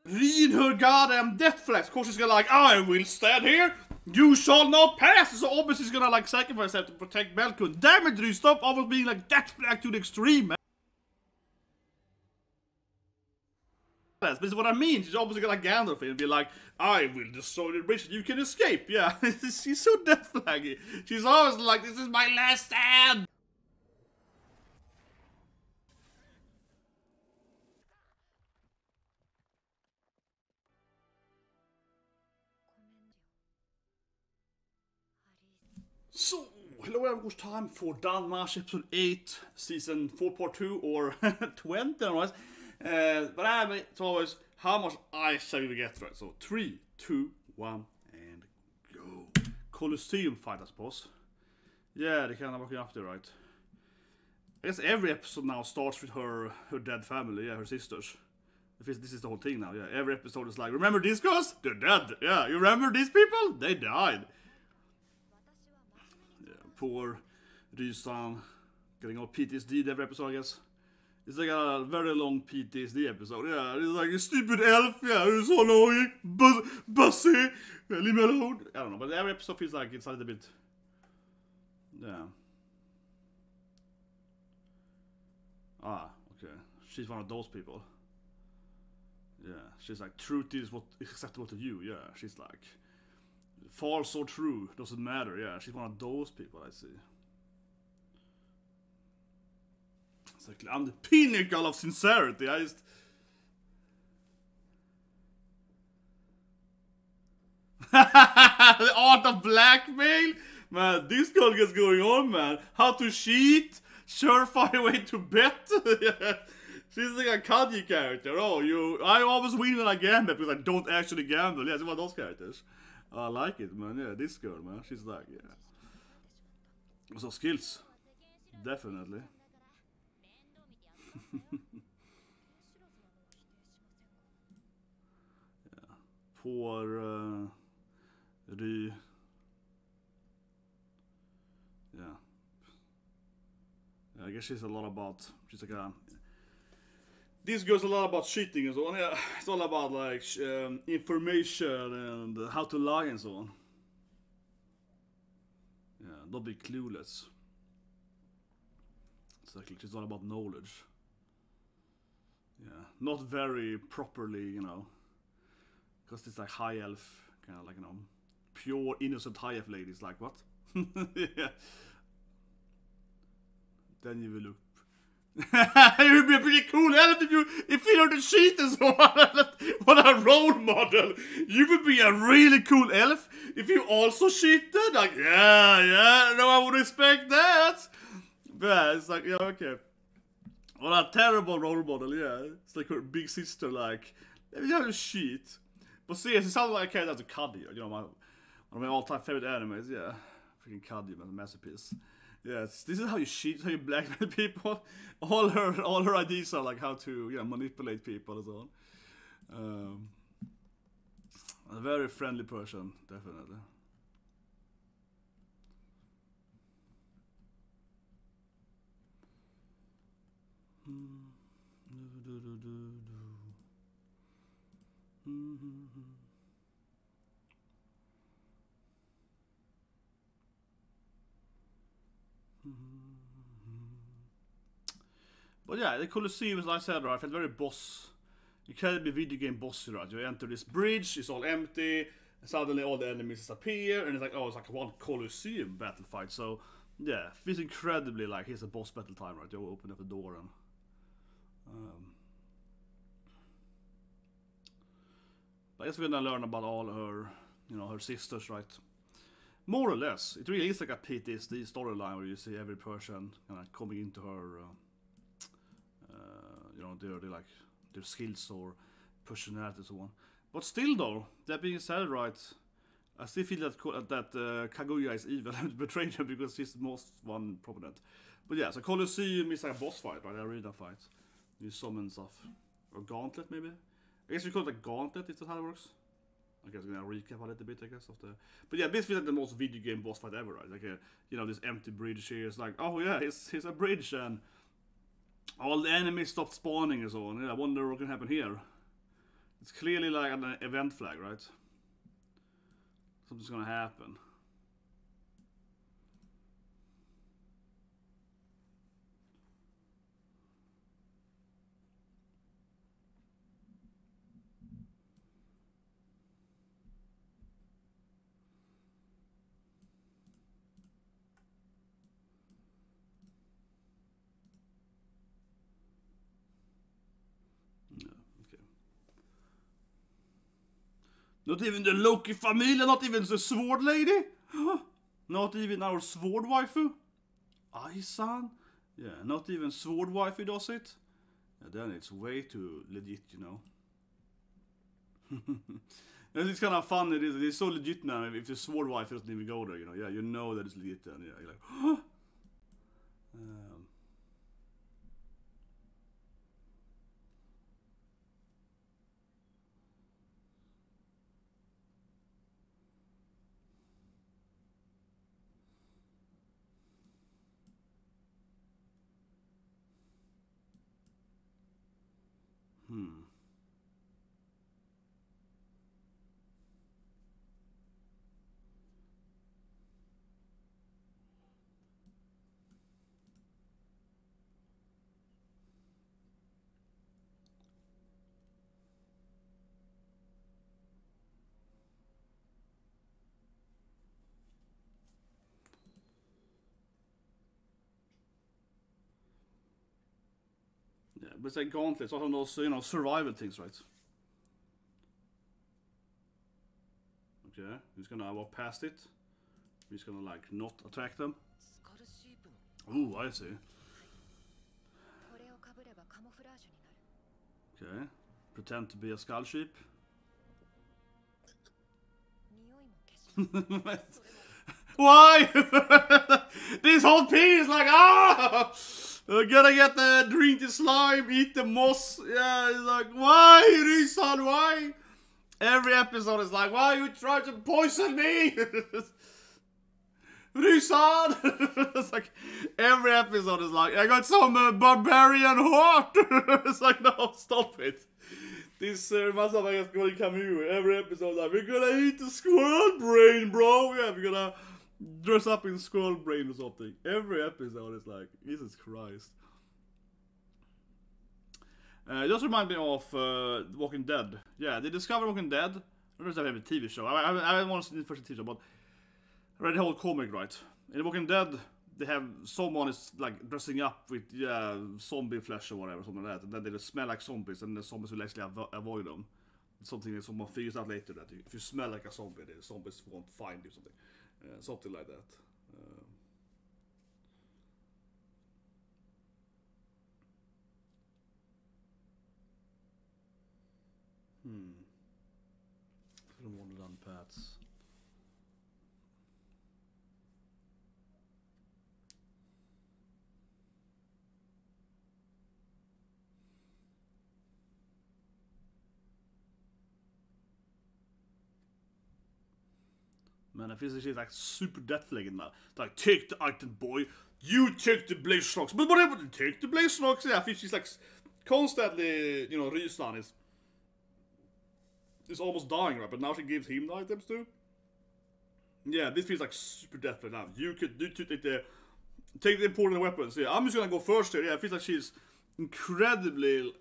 read her goddamn death flags. Of course she's gonna like, I will stand here. You shall not pass. So obviously she's gonna like sacrifice herself to protect Belkun. Damn it, Ryu, stop almost being like death flag to the extreme, man. But this is what I mean. She's obviously gonna Gandalf and be like, I will destroy the bridge. You can escape. Yeah, she's so death flaggy. She's always like, this is my last stand. So, hello everyone, it's time for Danmachi episode 8, season 4 part 2, or 20, otherwise. But I mean, it's always, how much Aisha will we get, right? So, 3, 2, 1, and go. Colosseum fight, I suppose. Yeah, they kind of walking up there, right? I guess every episode now starts with her dead family, yeah, her sisters. This is the whole thing now, yeah. Every episode is like, remember these girls? They're dead. Yeah, you remember these people? They died. Poor Ryu-san getting all PTSD every episode, I guess. It's like a very long PTSD episode. Yeah, it's like a stupid elf. Yeah, it's so annoying. Bussy. Leave me alone. I don't know, but every episode feels like it's a little bit. Yeah. Ah, okay. She's one of those people. Yeah, she's like, truth is what is acceptable to you. Yeah, she's like. False or true, doesn't matter. Yeah, she's one of those people, I see. It's like, I'm the pinnacle of sincerity. I just... The art of blackmail? Man, this girl gets going on, man. How to cheat? Surefire way to bet? She's like a Kaji character. Oh, I always win when I gamble because I don't actually gamble. Yeah, she's one of those characters. I like it, man. Yeah, this girl, man. She's like, yeah. So skills. Definitely. Yeah. Poor Ryu. Yeah. I guess she's a lot about. She's like a. This goes a lot about cheating and so on. Yeah, it's all about like information and how to lie and so on. Yeah, don't be clueless. Exactly, it's all about knowledge. Yeah, not very properly, you know, because it's like high elf, kind of like, you know, pure innocent high elf ladies. Like what? Yeah. Then you will look. You would be a pretty cool elf if you know the cheat and so on. What a role model! You would be a really cool elf if you also cheated. Like, yeah, no, I would expect that. But it's like, yeah, okay. What a terrible role model, yeah. It's like her big sister, like, let me have a cheat. But seriously, it sounds like a character that's a Kaji, you know, one of my all-time favorite animes, yeah. Freaking Kaji, man, a masterpiece. Yes, this is how you cheat, how you blackmail people. All her ideas are like how to, yeah, manipulate people and so on. A very friendly person, definitely. But yeah, the Colosseum, as I said, right, I felt very boss. You can't be video game bossy, right? You enter this bridge, it's all empty, and suddenly all the enemies appear, and it's like, oh, it's like one Colosseum battle fight. So, yeah, feels incredibly like here's a boss battle time, right? You open up the door and. But I guess we're gonna learn about all her, you know, her sisters, right? More or less. It really is like a PTSD storyline where you see every person kind of coming into her. You know, they're like their skills or personality and so on. But still, though, that being said, right, I still feel that Kaguya is evil and betrayed her because he's the most one prominent. But yeah, so Colosseum is like a boss fight, right? I read that fight. You summon stuff. Or Gauntlet, maybe? I guess we call it a Gauntlet, is that how it works? I guess I'm gonna recap a little bit, I guess, of the... But yeah, basically like the most video game boss fight ever, right? Like, you know, this empty bridge here is like, oh yeah, here's a bridge, and all the enemies stopped spawning and so on. Yeah, I wonder what can happen here. It's clearly like an event flag, right? Something's gonna happen. Not even the Loki Familia, not even the sword lady? Not even our sword waifu? Aisha? Yeah, not even sword waifu does it? Yeah, then it's way too legit, you know. It's kind of fun, it's so legit now if the sword waifu doesn't even go there, you know. Yeah, you know that it's legit then, yeah, you're like, huh? Yeah, but it's like gauntlets, all of those, you know, survival things, right? Okay, he's gonna walk past it. He's gonna, like, not attack them. Ooh, I see. Okay, pretend to be a skull sheep. Why? This whole thing is like, ah! We're gonna get the drink the slime, eat the moss. Yeah, it's like, why, Ryusan, why? Every episode is like, why you try to poison me? Ryusan! It's like, every episode is like, I got some barbarian heart. It's like, no, stop it. This motherfucker's gonna come here. Every episode, like, we're gonna eat the squirrel brain, bro. Yeah, we're gonna dress up in squirrel brain or something. Every episode is like, Jesus Christ. It does remind me of Walking Dead. Yeah, they discovered Walking Dead. I don't know if they have a TV show. I haven't watched the first TV show, but I read the whole comic, right? In Walking Dead, they have someone is like dressing up with zombie flesh or whatever, something like that, and then they just smell like zombies, and the zombies will actually avoid them. It's something that someone figures out later, that if you smell like a zombie, the zombies won't find you, something. Something like that. From Wonderland Paths. Man, I feel like she's like super death-legged now. Like, take the item, boy. You take the blaze snocks. But whatever, take the blaze snocks. Yeah, I feel she's like constantly, you know, Ryusan is almost dying, right? But now she gives him the items too. Yeah, this feels like super death-legged now. You take the important weapons. Yeah, I'm just gonna go first here. Yeah, it feels like she's incredibly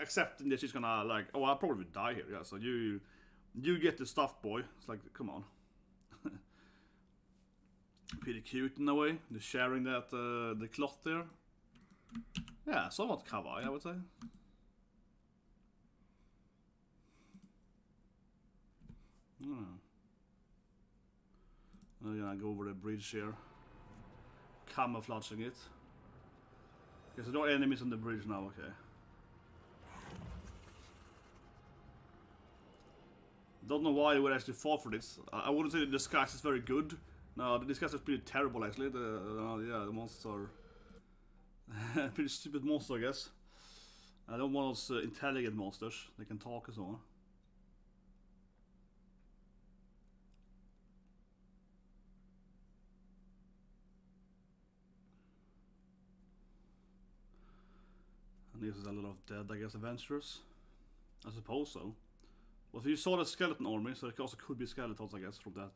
accepting that she's gonna, like, oh, I'll probably die here. Yeah, so you get the stuff, boy. It's like, come on. Pretty cute in a way, just sharing that the cloth there. Yeah, somewhat kawaii, I would say. I'm gonna go over the bridge here, camouflaging it. Okay, so there are enemies on the bridge now. Okay. Don't know why you would actually fall for this. I wouldn't say the disguise is very good. No, the disguise is pretty terrible actually. The monsters are pretty stupid monsters, I guess. I don't want those intelligent monsters. They can talk and so on. And this is a lot of dead, I guess, adventurers. I suppose so. But you saw the skeleton army, so it also could be skeletons, I guess, from that.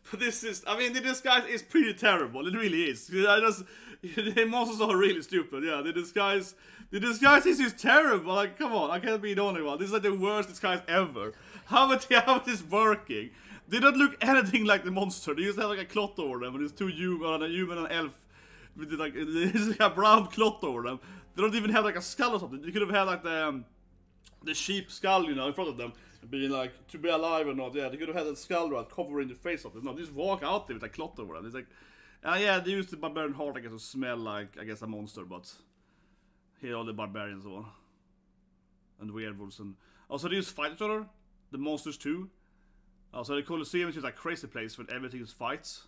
But this is, I mean, the disguise is pretty terrible. It really is. The monsters are really stupid. Yeah, the disguise is just terrible. Like, come on, I can't be the only one. This is like the worst disguise ever. How is this working? They don't look anything like the monster. They just have like a cloth over them, and it's two human and elf with like there's like a brown cloth over them. They don't even have like a skull or something. They could have had like the sheep skull, you know, in front of them, being like to be alive or not. Yeah, they could have had a skull right covering the face of it. No, they just walk out there with a cloth over them. It's like, yeah, they used the barbarian heart, I guess, to smell like, I guess, a monster, but here all the barbarians on and werewolves and also they just fight each other. The monsters too. Also, the Colosseum is just a crazy place where everything is fights.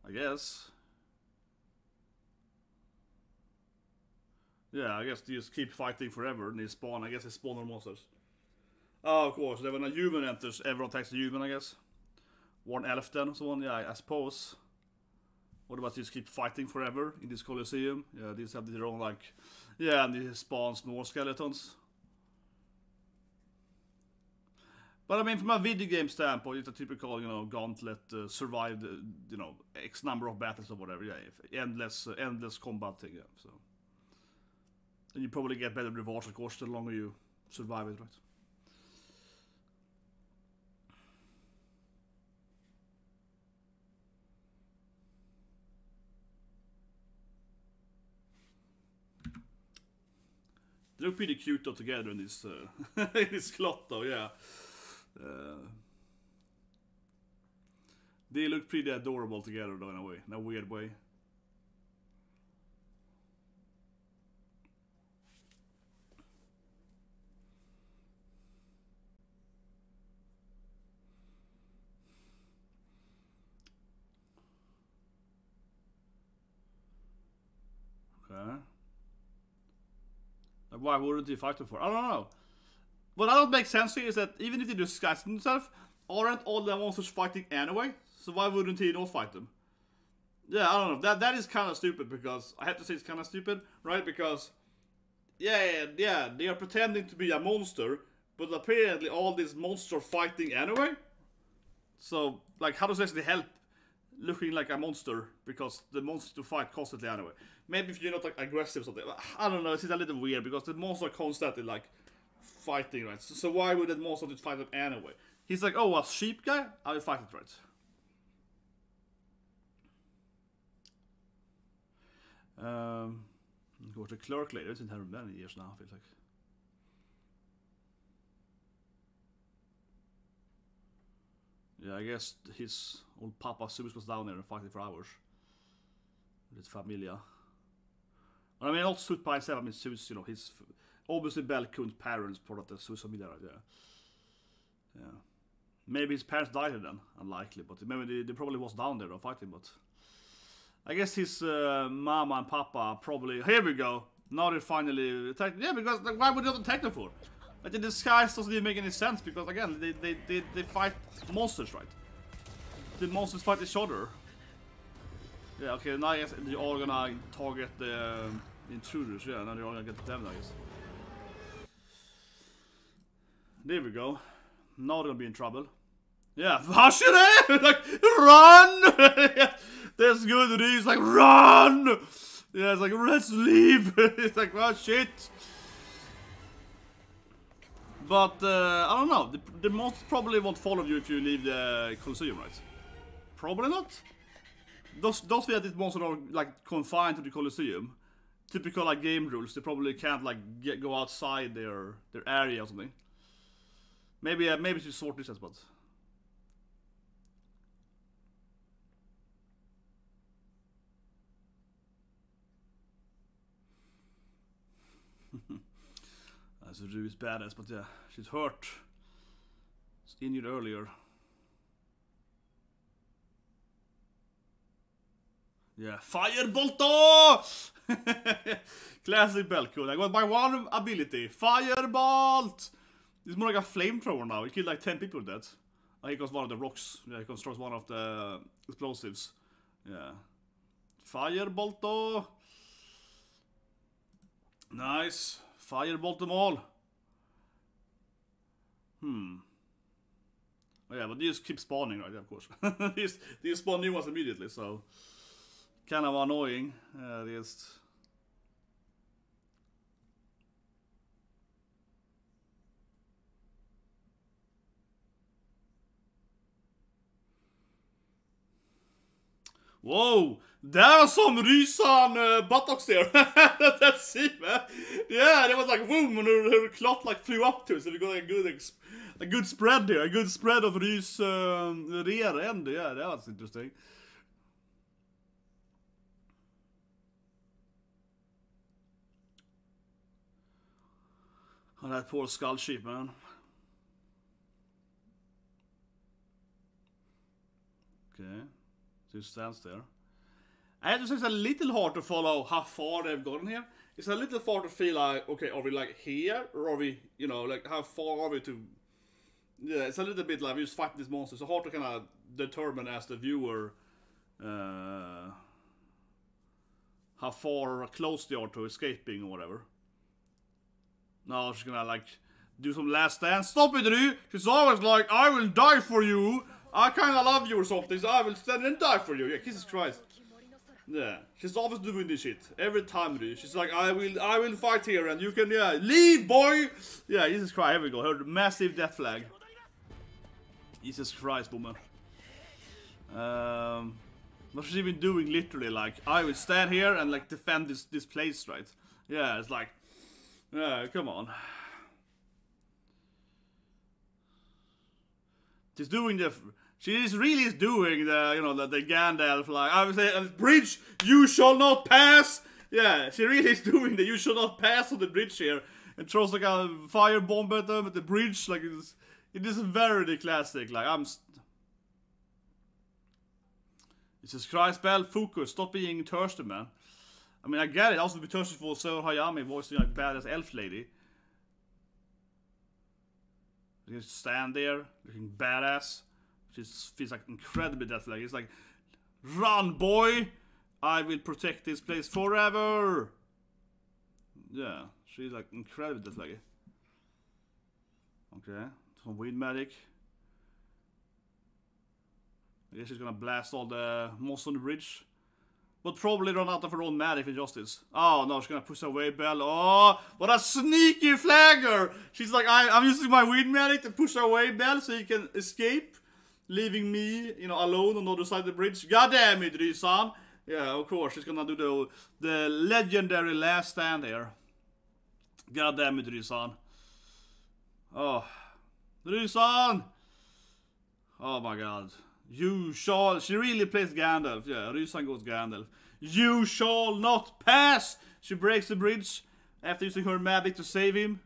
I guess. Yeah, I guess they just keep fighting forever and they spawn. I guess they spawn on monsters. Oh, of course. Then when a human enters, everyone attacks the human, I guess. One elf then or so on. Yeah, I suppose. What about they just keep fighting forever in this Colosseum? Yeah, these have their own, like. Yeah, and they spawns more skeletons. But I mean, from a video game standpoint, it's a typical, you know, gauntlet, survive, you know, X number of battles or whatever. Yeah, endless combat thing. Yeah, so. And you probably get better rewards, of course, the longer you survive it, right? They look pretty cute all together in this in this cloth, though. Yeah. They look pretty adorable together, though, in a way, in a weird way. Okay. Like, why wouldn't he fight them for? I don't know. What I don't make sense here is that even if they disguise themselves, aren't all the monsters fighting anyway? So why wouldn't he not fight them? Yeah, I don't know. That is kind of stupid because I have to say it's kind of stupid, right? Because yeah, they are pretending to be a monster, but apparently all these monsters are fighting anyway. So like, how does this actually help looking like a monster because the monsters to fight constantly anyway? Maybe if you're not like aggressive or something. I don't know. It's a little weird because the monsters are constantly like fighting, right? So why would that monster just fight them anyway? He's like, oh, a sheep guy? I will fight it, right? Go to clerk later. It's in here many years now, I feel like. Yeah, I guess his old Papa Zeus was down there and fighting for hours. With his Familia. And I mean, not Zeus by himself, I mean Zeus, you know, his obviously Belkun's parents part of the Zeus Familia, right? Yeah. Maybe his parents died then, unlikely, but maybe they probably was down there though, fighting, but I guess his mama and papa probably, here we go, now they finally attacked, yeah, because like, why would they not attack them for? Like the disguise doesn't even make any sense, because again, they fight monsters, right? The monsters fight each other. Yeah, okay, now I guess they're all gonna target the intruders, yeah, now they're all gonna get them, I guess. There we go. Now they're gonna be in trouble. Yeah, Hashire! Like, run! That's good, he's like, run! Yeah, it's like, let's leave! It's like, oh shit! But, I don't know, the monsters probably won't follow you if you leave the Colosseum, right? Probably not. Those feel that these monsters are, like, confined to the Colosseum. Typical, like, game rules, they probably can't, like, go outside their area or something. Maybe to sort this as but so Ryu is badass, but yeah, she's hurt. She's injured earlier. Yeah, Firebolt! Classic Belkun. I got my one ability, Firebolt! It's more like a flamethrower now. He killed like 10 people with that. Oh, here comes one of the rocks. Yeah, here comes one of the explosives. Yeah. Firebolt though. Nice. Firebolt them all. Oh yeah, but these keep spawning, right? Yeah, of course. these spawn new ones immediately, so kind of annoying. Just. Whoa! There's some Rysan buttocks there. That's it, man. Yeah, there was like boom, and her cloth like flew up to it, so we got like a good spread there, a good spread of Rys rear end. Yeah, that was interesting. Oh, that poor skull sheep, man. Okay. So he stands there. I have to say it's a little hard to follow how far they've gotten here. It's a little hard to feel like, okay, are we like here? Or are we, you know, like how far are we to... Yeah, it's a little bit like we're just fighting these monsters. It's hard to kind of determine as the viewer how far or close they are to escaping or whatever. Now she's gonna like do some last stand. Stop it, Ryu! She's always like, I will die for you! I kinda love you or something, so I will stand and die for you. Yeah, Jesus Christ. Yeah, she's always doing this shit. Every time, Ryu. She's like, I will fight here and you can, yeah, leave, boy! Yeah, Jesus Christ, here we go. Her massive death flag. Jesus Christ, woman. What she's even doing, literally, like, I will stand here and, like, defend this place, right? Yeah, it's like, yeah, come on. She's doing the... She is really doing the, you know, the Gandalf, like, I would say, bridge, you shall not pass! Yeah, she really is doing the you shall not pass on the bridge here. And throws like a firebomb at them at the bridge, like, it is very classic, like, Jesus Christ, Bell, focus, stop being thirsty, man. I mean, I get it, I also be thirsty for Sir Hayami voicing like badass elf lady. You just stand there, looking badass. She feels like incredibly death-like. It's like, run, boy! I will protect this place forever! Yeah, she's like incredibly death-like. Okay, some wind medic. I guess she's gonna blast all the monsters on the bridge. But probably run out of her own magic for justice. Oh no, she's gonna push away Bell. Oh, what a sneaky flagger! She's like, I'm using my wind medic to push away Bell so he can escape. Leaving me, you know, alone on the other side of the bridge. God damn it, Ryu-san! Yeah, of course, she's gonna do the legendary last stand here. God damn it, Ryu-san. Oh. Ryu-san! Oh my god. You shall... She really plays Gandalf. Yeah, Ryu-san goes Gandalf. You shall not pass! She breaks the bridge after using her magic to save him.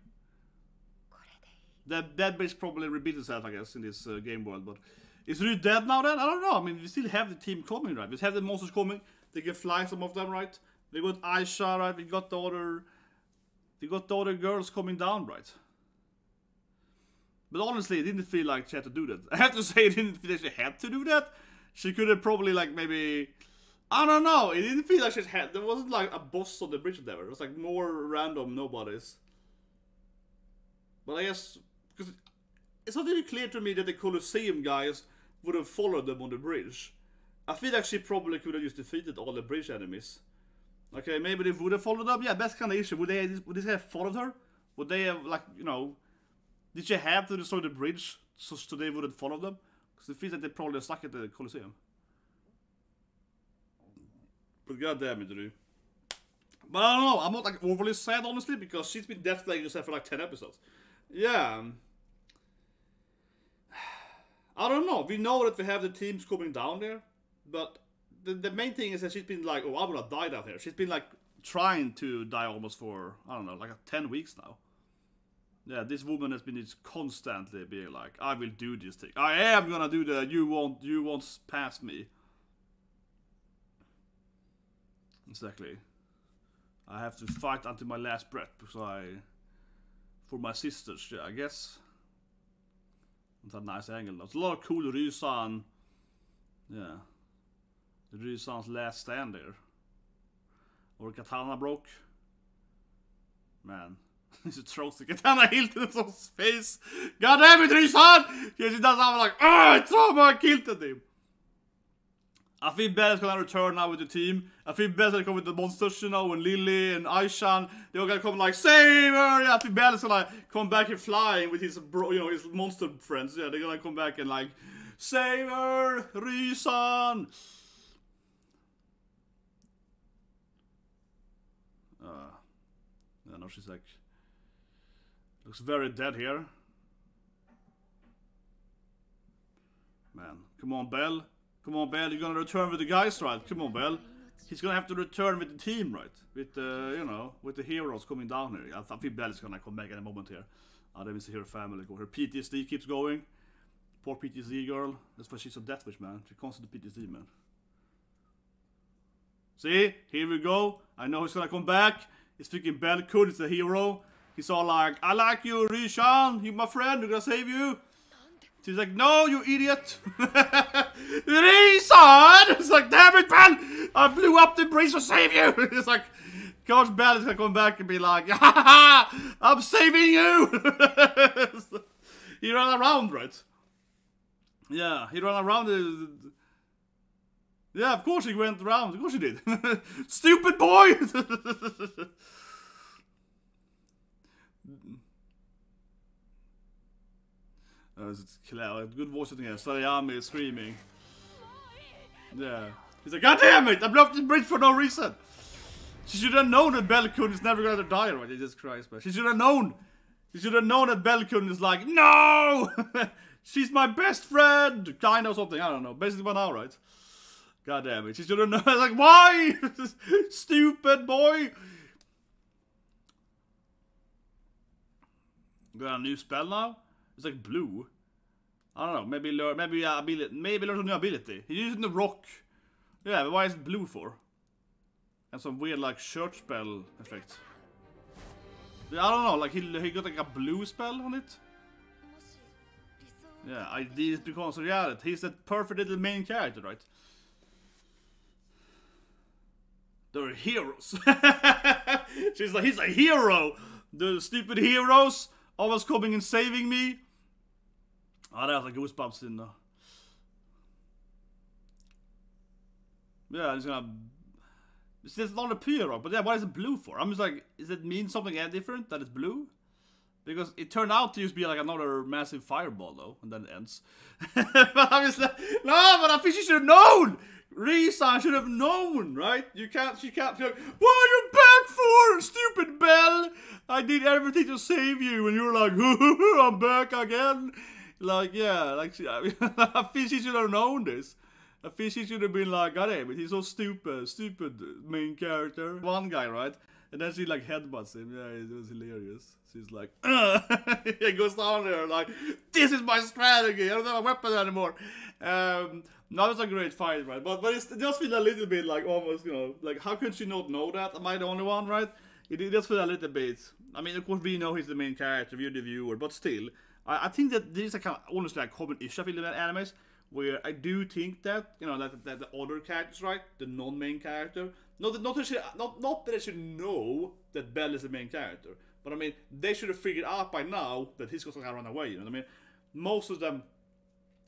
That bitch probably repeats itself, I guess, in this game world, but... Is Ryu dead now then? I don't know. I mean, we still have the team coming, right? We have the monsters coming. They can fly, some of them, right? We got Aisha, right? We got the other girls coming down, right? But honestly, it didn't feel like she had to do that. I have to say, it didn't feel like she had to do that. She could have probably, like, maybe... I don't know. It didn't feel like she had... There wasn't, like, a boss on the bridge there. It was, like, more random nobodies. But I guess... Because it's not really clear to me that the Colosseum guys would have followed them on the bridge. I feel like she probably could have just defeated all the bridge enemies. Okay, maybe they would have followed them. Yeah, that's kind of issue. Would they have followed her? Would they have, like, you know... Did she have to destroy the bridge so they wouldn't follow them? Because it feels like they probably stuck at the Colosseum. But goddamn it, dude. But I don't know. I'm not, like, overly sad, honestly, because she's been death-playing herself for, like, 10 episodes. Yeah. I don't know. We know that we have the teams coming down there, but the main thing is that she's been like, oh, I wanna die down here. She's been like trying to die almost for, I don't know, like 10 weeks now. Yeah, this woman has been just constantly being like, I will do this thing. I am gonna do the you won't pass me. Exactly. I have to fight until my last breath because for my sisters, yeah, I guess. It's a nice angle. There's a lot of cool Ryu-san. Yeah. Ryu-san's last stand there. Or katana broke. Man. He throws the katana hilt in his face. God damn it, Ryu-san! He does something like, I throw my kilt at him. I feel Belle's gonna return now with the team. I feel Belle's gonna come with the monsters, you know, and Lily and Aisha. They're gonna come like, save her! Yeah, I feel Belle's gonna come back and flying with his his monster friends. Yeah, they're gonna come back and like, save her! Ryu-san! Yeah, no, she's like, looks very dead here. Man, come on, Belle. Come on, Belle, you're gonna return with the guys, right? Come on, Belle. He's gonna have to return with the team, right? With you know, with the heroes coming down here. I think Belle is gonna come back in a moment here. Then we see her family go. Her PTSD keeps going. Poor PTSD girl. That's why she's a deathwish, man. She's constant PTSD, man. See? Here we go. I know he's gonna come back. It's freaking Belle Kun, it's the hero. He's all like, I like you, Ryu-san. You're my friend, we're gonna save you. She's like, no, you idiot. Ryu-san! It's like, damn it, Belle! I blew up the bridge to save you! It's like, Coach Belle is gonna come back and be like, ha ha ha! I'm saving you! He ran around, right? Yeah, he ran around. Yeah, of course he went around. Of course he did. Stupid boy! It's good voice acting here. Sarayami is screaming. Yeah. He's like, God damn it! I blew up the bridge for no reason! She should have known that Belkun is never gonna die, right? Jesus Christ, man. She should have known! She should have known that Belkun is like, no! She's my best friend! Kind of something, I don't know. Basically by now, right? God damn it. She should have known. I was like, why? Stupid boy! Got a new spell now? It's like blue. I don't know. Maybe learn. Maybe learn a new ability. He's using the rock. Yeah, but why is it blue for? And some weird like shirt spell effect. I don't know. Like he got like a blue spell on it. Yeah, ideas becomes reality. He's that perfect little main character, right? They're heroes. She's like, he's a hero. The stupid heroes always coming and saving me. Oh, that has like goosebumps in there. Yeah, he's gonna. It's not a Pyro, but yeah, what is it blue for? I'm just like, does it mean something different that it's blue? Because it turned out to just be like another massive fireball though, and then it ends. But I'm just like, no, but I think she should have known! Risa should have known, right? She can't be like, what are you back for, stupid Belle? I did everything to save you, and you're like, I'm back again. Like, yeah, like, I think she should have known this. I think she should have been like, God damn it, he's so stupid main character. One guy, right? And then she like headbutts him. Yeah, it was hilarious. She's like, he goes down there like, this is my strategy. I don't have a weapon anymore. Now it's a great fight, right? But it just feels a little bit like almost, you know, like how could she not know that? Am I the only one, right? It does feel a little bit. I mean, of course we know he's the main character, we're the viewer, but still, I think that this is a kind of honestly a common issue I feel in animes, where I do think that, you know, that the other characters, right, the non-main character, not that they should know that Belle is the main character, but I mean they should have figured out by now that he's gonna run away. You know what I mean? Most of them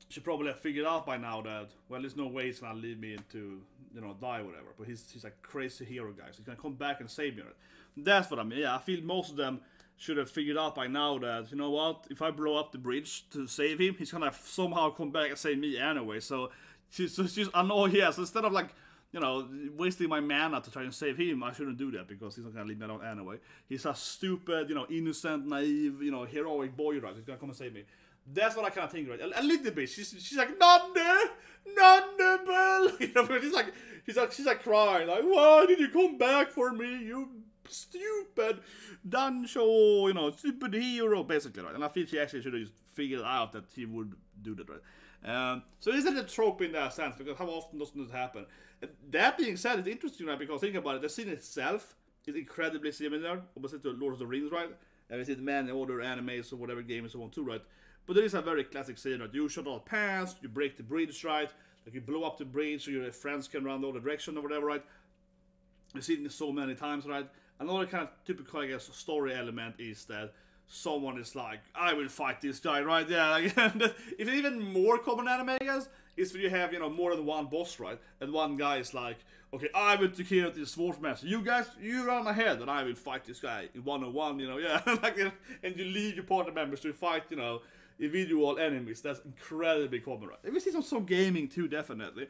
should probably have figured out by now that, well, there's no way he's gonna leave me to, you know, die or whatever. But he's a crazy hero guy, so he's gonna come back and save me. Right? That's what I mean. Yeah, I feel most of them should have figured out by now that, you know what, if I blow up the bridge to save him, he's gonna somehow come back and save me anyway. So she's annoyed. Yeah, so instead of like, you know, wasting my mana to try and save him, I shouldn't do that because he's not gonna leave me alone anyway. He's a stupid, you know, innocent, naive, you know, heroic boy, right? He's gonna come and save me. That's what I kind of think, right? A little bit. She's like, Nande, Belle. You know, she's like crying, like, why did you come back for me? You stupid Dancho, you know, stupid hero, basically, right? And I feel she actually should have just figured out that he would do that, right? So isn't a trope in that sense, because how often doesn't it happen? That being said, it's interesting, right? Because think about it, the scene itself is incredibly similar, opposite to Lord of the Rings, right? And we see the man in other animes or whatever games so on too, right? But there is a very classic scene, right? You shot all past, you break the bridge, right? Like you blow up the bridge so your friends can run the other direction or whatever, right? You've seen it so many times, right? Another kind of typical, I guess, story element is that someone is like, I will fight this guy, right? Yeah, like, it's even more common anime, I guess, is when you have, you know, more than one boss, right? And one guy is like, okay, I will take care of this swordsmaster. You guys, you run ahead, and I will fight this guy in one-on-one, you know, yeah. Like, and you leave your party members to fight, you know, individual enemies. That's incredibly common, right? And we see some gaming too, definitely.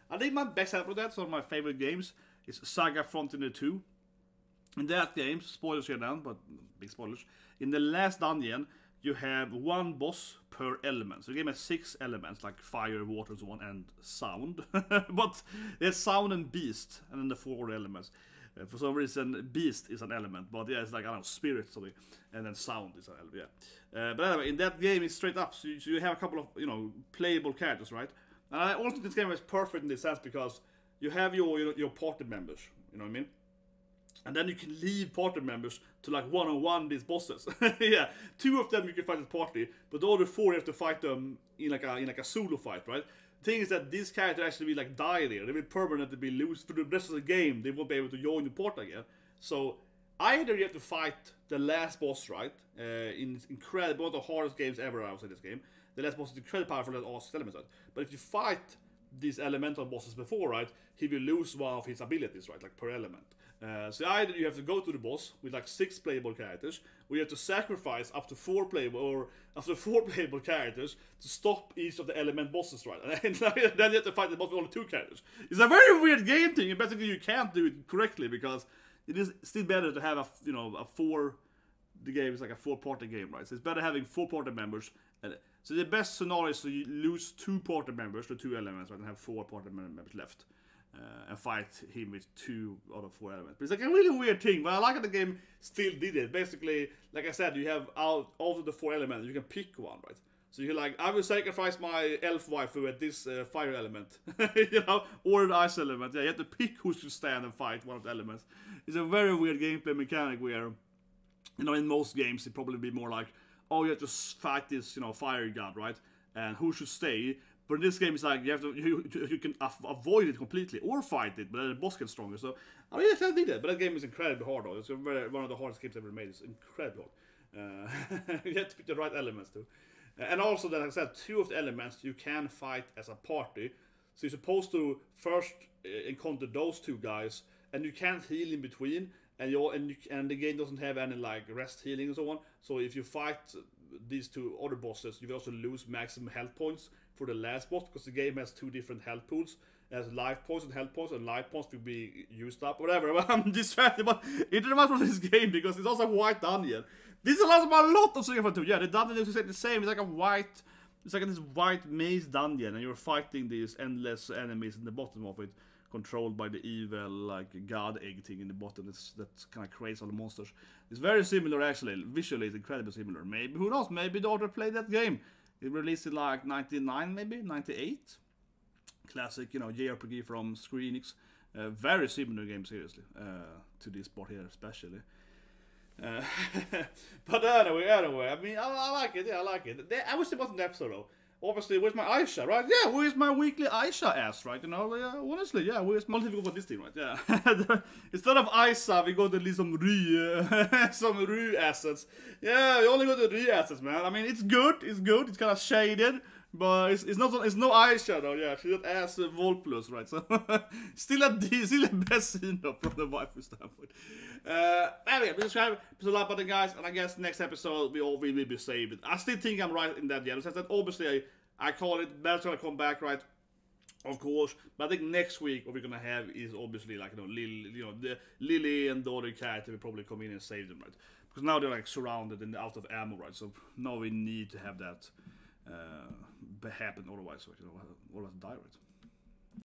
I think my best example of that, some of my favorite games, is Saga Frontier 2. In that game, spoilers here now, but big spoilers. In the last dungeon, you have one boss per element. So the game has 6 elements, like fire, water, and so on, and sound. But there's sound and beast, and then the 4 elements. For some reason, beast is an element, but yeah, it's like, I don't know, spirit, sorry. And then sound is an element, yeah. But anyway, in that game, it's straight up. So you have a couple of, you know, playable characters, right? And I also think this game is perfect in this sense because you have your party members, you know what I mean? And then you can leave party members to like one-on-one these bosses. Yeah, 2 of them you can fight as party, but the other 4 you have to fight them in like a solo fight, right? The thing is that these characters actually will like die there. They will permanently be loose for the rest of the game. They won't be able to join the party again. So either you have to fight the last boss, right? In incredible, one of the hardest games ever outside this game. The last boss is incredibly powerful and awesome elements, right? But if you fight these elemental bosses before, right, he will lose one of his abilities, right, like per element. So either you have to go to the boss with like 6 playable characters, or you have to sacrifice up to 4 playable characters to stop each of the element bosses, right? And then you have to fight the boss with only 2 characters. It's a very weird game thing, and basically you can't do it correctly because it is still better to have the game is like a 4-party game, right? So it's better having 4 party members. So the best scenario is to lose 2 party members, the 2 elements, right, and have 4 party members left. And fight him with 2 out of 4 elements. But it's like a really weird thing, but I like that the game still did it. Basically, like I said, you have out of the 4 elements, you can pick one, right? So you're like, I will sacrifice my elf waifu at this fire element, you know, or the ice element. Yeah, you have to pick who should stand and fight one of the elements. It's a very weird gameplay mechanic where, you know, in most games it'd probably be more like, oh, you have to fight this, you know, fire god, right? And who should stay? But in this game, it's like you can avoid it completely or fight it, but then the boss gets stronger. So I really can't do that. But that game is incredibly hard, though. It's one of the hardest games ever made. It's incredibly hard. You have to pick the right elements too. And also, like I said, 2 of the elements you can fight as a party. So you're supposed to first encounter those 2 guys, and you can't heal in between. And the game doesn't have any like rest healing and so on. So if you fight these 2 other bosses, you will also lose maximum health points for the last boss, because the game has 2 different health pools. It has life points and health points, and life points will be used up, whatever. But I'm distracted, but it reminds me of this game because it's also a white dungeon. This reminds me a lot of Sugar 2. Yeah, the dungeon is exactly the same. It's like this white maze dungeon, and you're fighting these endless enemies in the bottom of it, controlled by the evil like god egg thing in the bottom. That kind of creates all the monsters. It's very similar actually. Visually, it's incredibly similar. Maybe, who knows? Maybe the author played that game. It released in like 99, maybe 98. Classic, you know, JRPG from Square Enix. Very similar game, seriously, to this part here, especially. But anyway, I mean, I like it. Yeah, I like it. I wish there wasn't an episode though. Obviously, where's my Aisha, right? Yeah, where's my weekly Aisha ass, right? You know, honestly, yeah, where's my multiple for this thing, right? Yeah. Instead of Aisha, we got at least some Ryu assets. Yeah, we only got the Ryu assets, man. I mean, it's good. It's kind of shaded, but it's no Aisha though. Yeah, she's not as Vol Plus, right? So still a best scene though from the waifu standpoint. Anyway, please subscribe, please like button, guys, and I guess next episode we all will be saved. I still think I'm right in that yellow sense. That obviously I call it Bell's gonna come back, right? Of course, but I think next week what we're gonna have is obviously like Lily and the other character will probably come in and save them, right? Because now they're like surrounded and out of ammo, right? So now we need to have that happen, otherwise, right? Otherwise die, right?